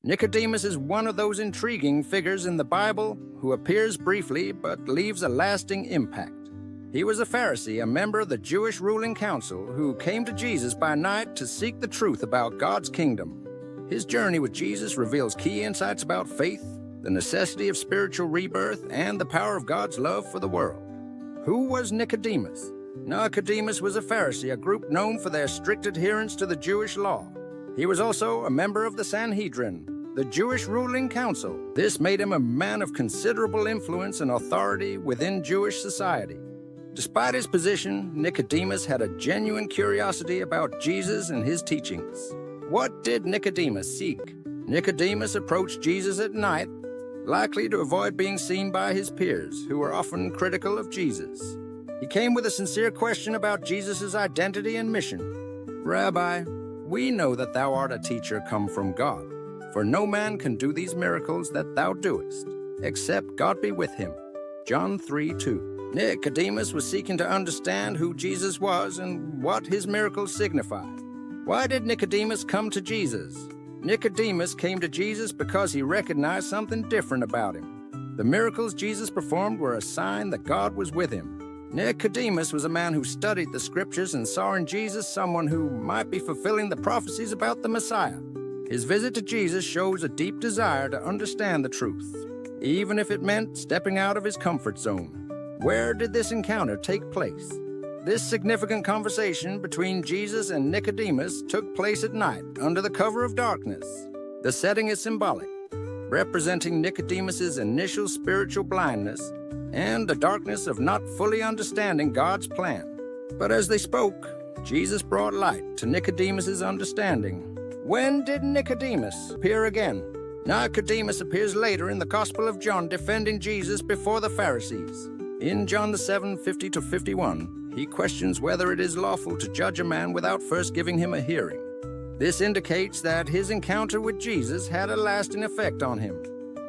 Nicodemus is one of those intriguing figures in the Bible who appears briefly but leaves a lasting impact. He was a Pharisee, a member of the Jewish ruling council, who came to Jesus by night to seek the truth about God's kingdom. His journey with Jesus reveals key insights about faith, the necessity of spiritual rebirth, and the power of God's love for the world. Who was Nicodemus? Nicodemus was a Pharisee, a group known for their strict adherence to the Jewish law. He was also a member of the Sanhedrin, the Jewish ruling council. This made him a man of considerable influence and authority within Jewish society. Despite his position, Nicodemus had a genuine curiosity about Jesus and his teachings. What did Nicodemus seek? Nicodemus approached Jesus at night, likely to avoid being seen by his peers, who were often critical of Jesus. He came with a sincere question about Jesus' identity and mission. "Rabbi, we know that thou art a teacher come from God, for no man can do these miracles that thou doest, except God be with him." John 3:2. Nicodemus was seeking to understand who Jesus was and what his miracles signified. Why did Nicodemus come to Jesus? Nicodemus came to Jesus because he recognized something different about him. The miracles Jesus performed were a sign that God was with him. Nicodemus was a man who studied the scriptures and saw in Jesus someone who might be fulfilling the prophecies about the Messiah. His visit to Jesus shows a deep desire to understand the truth, even if it meant stepping out of his comfort zone. Where did this encounter take place? This significant conversation between Jesus and Nicodemus took place at night, under the cover of darkness. The setting is symbolic, representing Nicodemus's initial spiritual blindness and the darkness of not fully understanding God's plan. But as they spoke, Jesus brought light to Nicodemus's understanding. When did Nicodemus appear again? Nicodemus appears later in the Gospel of John, defending Jesus before the Pharisees. In John 7:50-51, he questions whether it is lawful to judge a man without first giving him a hearing. This indicates that his encounter with Jesus had a lasting effect on him,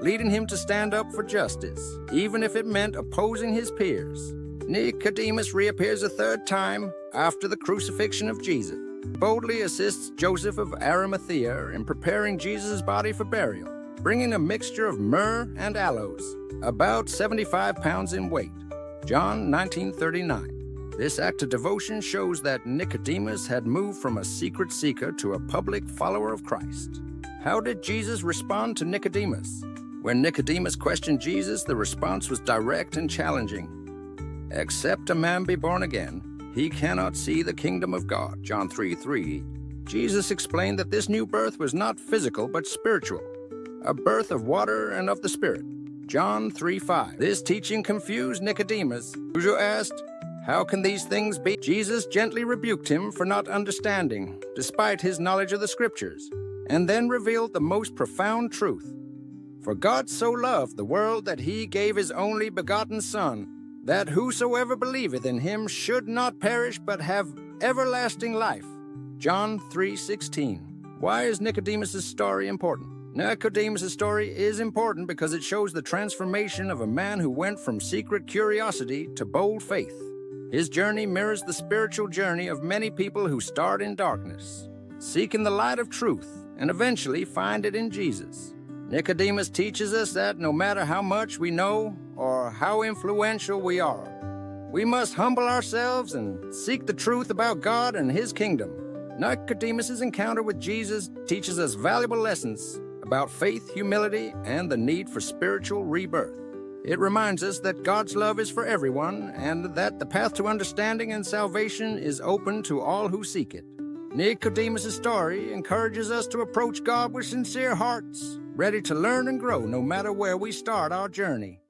leading him to stand up for justice, even if it meant opposing his peers. Nicodemus reappears a third time after the crucifixion of Jesus, boldly assists Joseph of Arimathea in preparing Jesus' body for burial, bringing a mixture of myrrh and aloes, about 75 pounds in weight. John 19:39. This act of devotion shows that Nicodemus had moved from a secret seeker to a public follower of Christ. How did Jesus respond to Nicodemus? When Nicodemus questioned Jesus, the response was direct and challenging. "Except a man be born again, he cannot see the kingdom of God." John 3:3. Jesus explained that this new birth was not physical but spiritual, a birth of water and of the Spirit. John 3:5. This teaching confused Nicodemus, who asked, "How can these things be?" Jesus gently rebuked him for not understanding, despite his knowledge of the Scriptures, and then revealed the most profound truth. "For God so loved the world that he gave his only begotten Son, that whosoever believeth in him should not perish but have everlasting life." John 3:16. Why is Nicodemus' story important? Nicodemus' story is important because it shows the transformation of a man who went from secret curiosity to bold faith. His journey mirrors the spiritual journey of many people who start in darkness, seeking the light of truth, and eventually find it in Jesus. Nicodemus teaches us that no matter how much we know or how influential we are, we must humble ourselves and seek the truth about God and his kingdom. Nicodemus' encounter with Jesus teaches us valuable lessons about faith, humility, and the need for spiritual rebirth. It reminds us that God's love is for everyone and that the path to understanding and salvation is open to all who seek it. Nicodemus' story encourages us to approach God with sincere hearts, ready to learn and grow no matter where we start our journey.